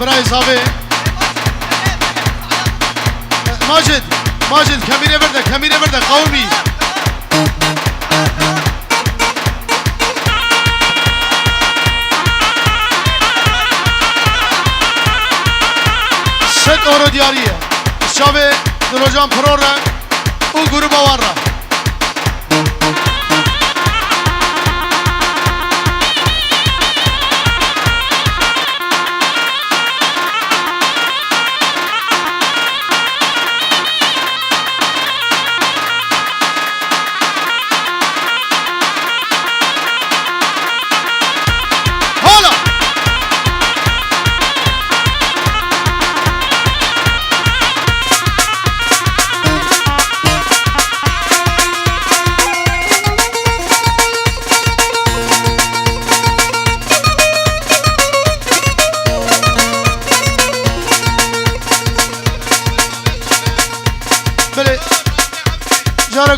برای صافي ماجد ماجد كمينة بردك كمينة بردك قومي ست اورو ديارية الشابي دروجان برورة وقروبا وارة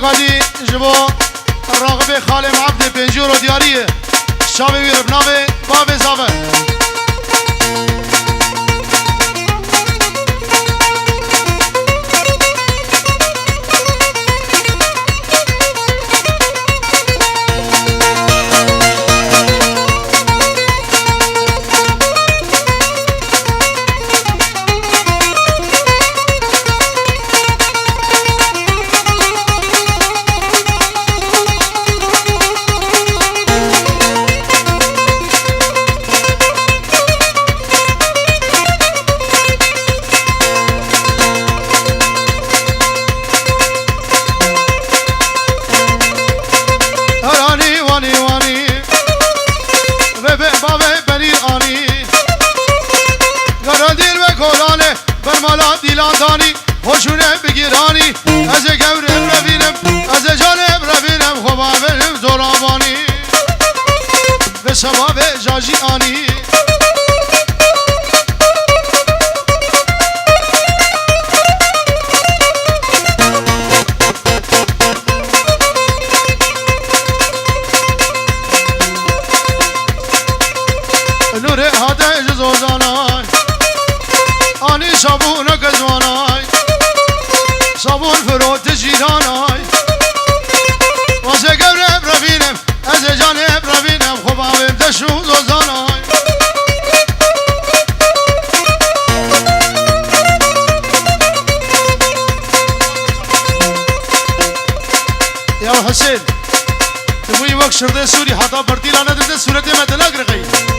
قادي جبو الراغبي خالم عبد بنجورو دياريه الشابي بيربناوي بابي زافر دانی خوشونه بگیرانی از گورم روینم از جانم روینم خوبا برم زورابانی به سباب جاجی آنی نور هاته جزوزانای آنی صابون گزوانای صابون فروت جیرانای واسه گورم روینم از جانم روینم خوبم دشو زوزانای یا حسین تبوی وقت شرده سوری حتا برتیلانه ده صورت مدلق رقی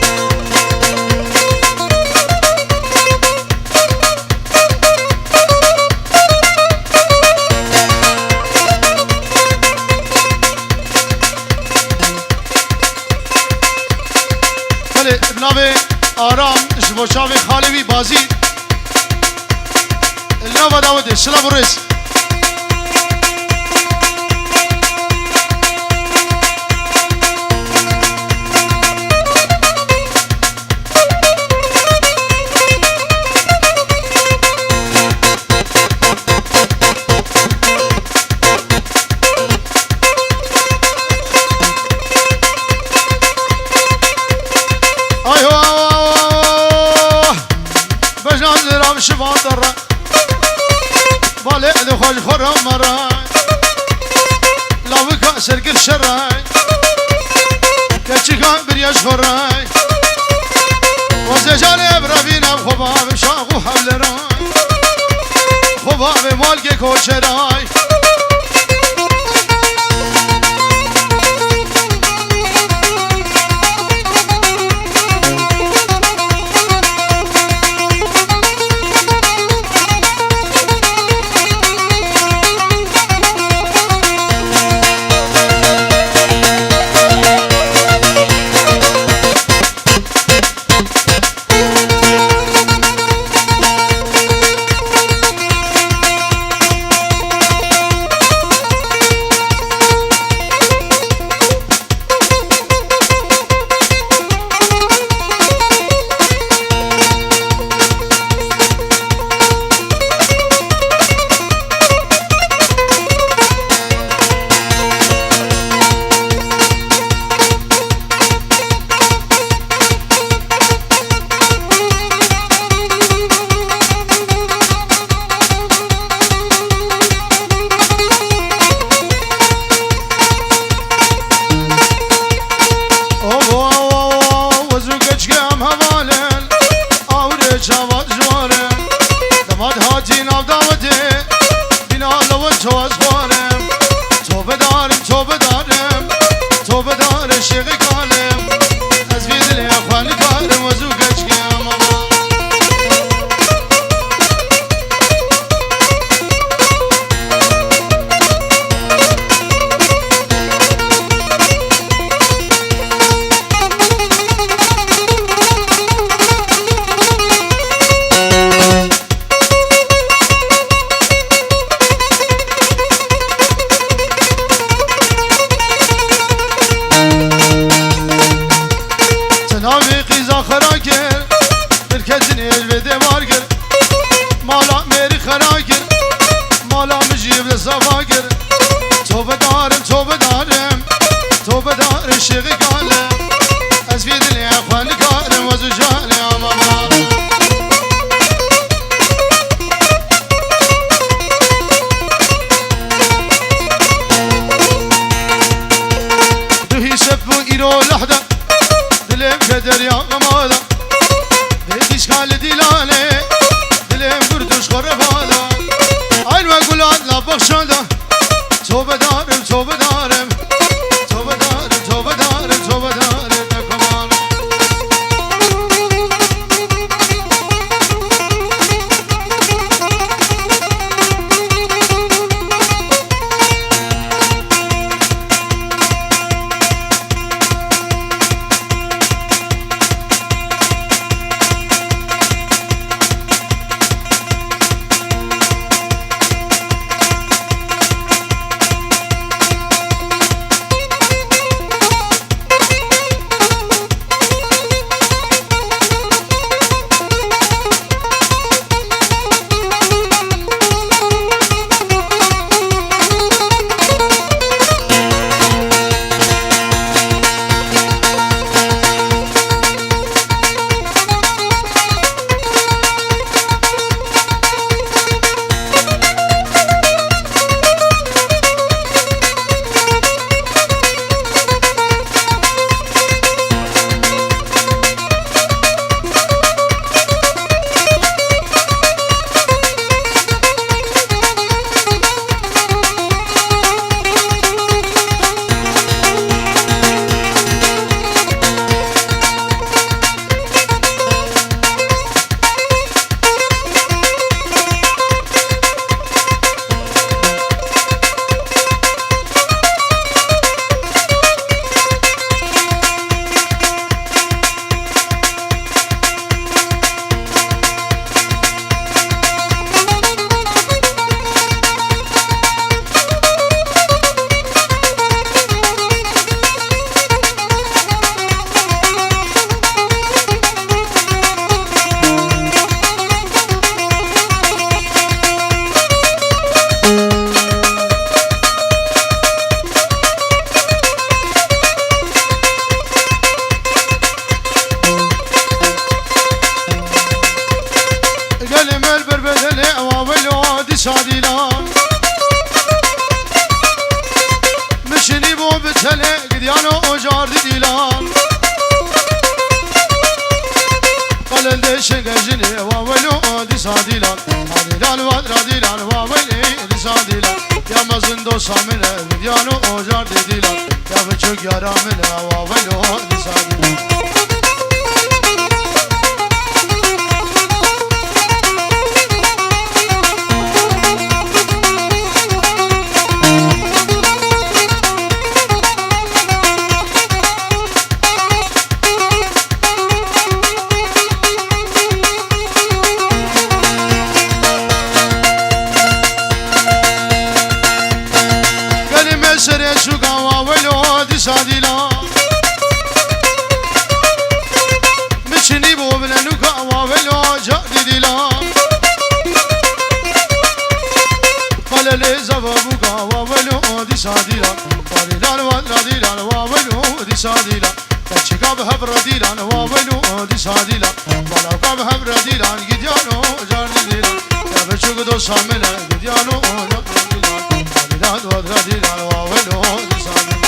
ابناوی آرام جبوشاوی خالوی بازی الناو داوده سلام الرئيس شبان درا بالي خوش خرم مراي لاوكا سرقل شراي كتشكا برياش خراي وزجاني برافينا بخباب شاقو حبل راي خباب مالكي كوشراي شال دیلانه دلم بردوش خور بالا عین و گلان لبخشاده تو بدارم تو بدارم تو بدارم تو بدارم تو بدارم تکمان شاديلا مشني بو بتله قديانو وجار ديلا قال ليش جني واولو دي شاديلا هذيلا وادراديلا واولي دي شاديلا يا مزندو شامل قديانو وجار ديلا يا بچو يارا من واولو دي شاديلا سر شوقا واولو دي شاديلا مشني بو بلنوكا واولو جادي ديلا قال لي زبابوكا واولو دي شاديلا قاليلان وادراديلان واولو دي شاديلا تشيكا بهبرديلان واولو دي شاديلا بالاوكا بهبرديلان قديانو جادي ديلا يا بشوق دو شامل قديانو قاليلان وادراديلان واولو دي شاديلا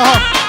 سهام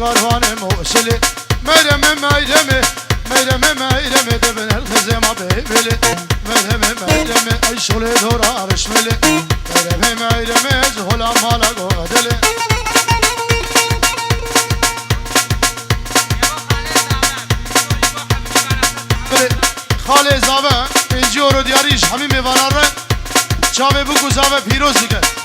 کاروان موصله میرم دبن الخزمة بيبلي میرم ای شغل دورا رشمله میرم زهولا مالا قادله خاله زاوه اینجور دیاریش همین میواناره چاوه بگو زاوه پیروز دیگه